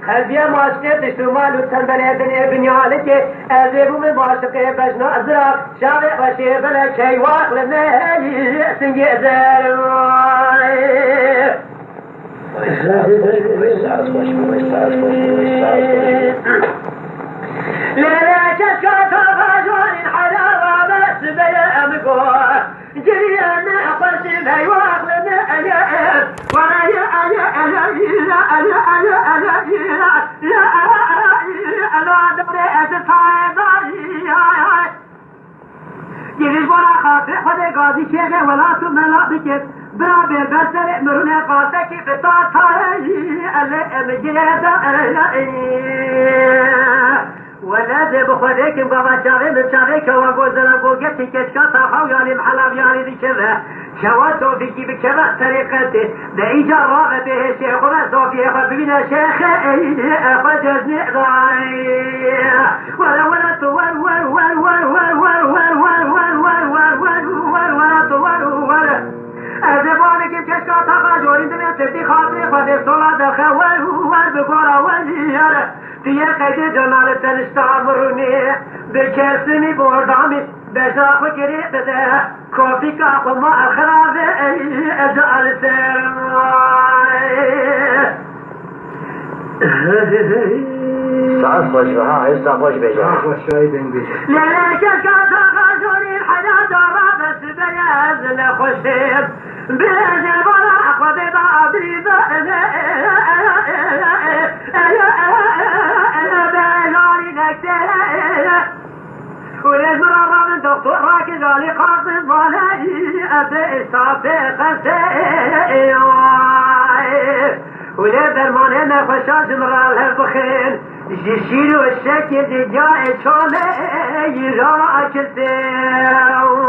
خلبيا ماشكت شمال وتنبليتني بنيالك أذيبو من ماشك بجنا أزرق شارع وشي بلا شي واقل نهي سنجي أزار لا شكا تغاجون الحلاوة بس بلا أمكو جريانا أخوش بي واقل نهي يجب ولا خاطئ خذ قاضي شيخ ولا تملا بكت برابر بسر مرونه قاطئ كيف تعطي المجيدة ولا ذب خذيك بابا شاغي مشاغيك وقوزنا قوقتي كشكاتا خوياني محلاب يعني ذي كذا شواتو فيكي بكذا طريقتي بإيجا راغبه شيخ وصوفي خبينا شيخ خجزني ولا ولا تور ور ور ور ور ور ور ور ور ور ور ولا تور ور أذبانك كشكاتا غاجورين دمي تبدي خاطري خذي صلاة دخوال ور بقرى وليار دیگه قید جمال تنشتامرونی بکسمی بردامی بجاق گری بده کافی که ما خرابه اجعل سرمای ساعت خوش بها عیسا خوش بجا لکه کاتا غاجوری الحیات رابط بیاز نخوشید بیجه برا خود دابی ولازم رابع من دكتور راكز علي قاصد مالي أبي إصابة خسائي ولا درمانه نفشاش مرال هالبخيل جيشيلو الشكل دي جاء شامي يراك السيو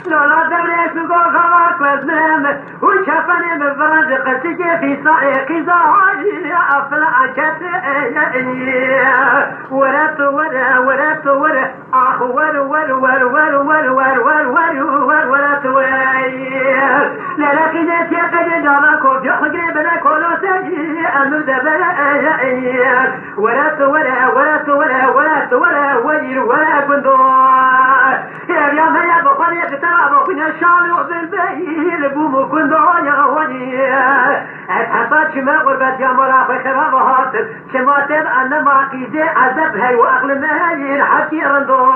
لولا دبريس نقول غواك وزنم وشفني من فرنج قسيك في سائقي زهاري أفلع كتئي ورت ورا ورت ورا آه ور ور ور ور ور ور ور ور ورت ور لا لا كنت يا قد جامك وفي بلا كولوسي أمد بلا ورت ورا ورت ورا ورت ورا ور ورا كندو يا ما بقول يا ترى بكون شالو بالبيل بوم كندو يا وني أتحبت ما قربت يا مرا بخراب هاتف كما تب أنا ما قيدي عذب هاي وأغلى ما هاي الحكي رندو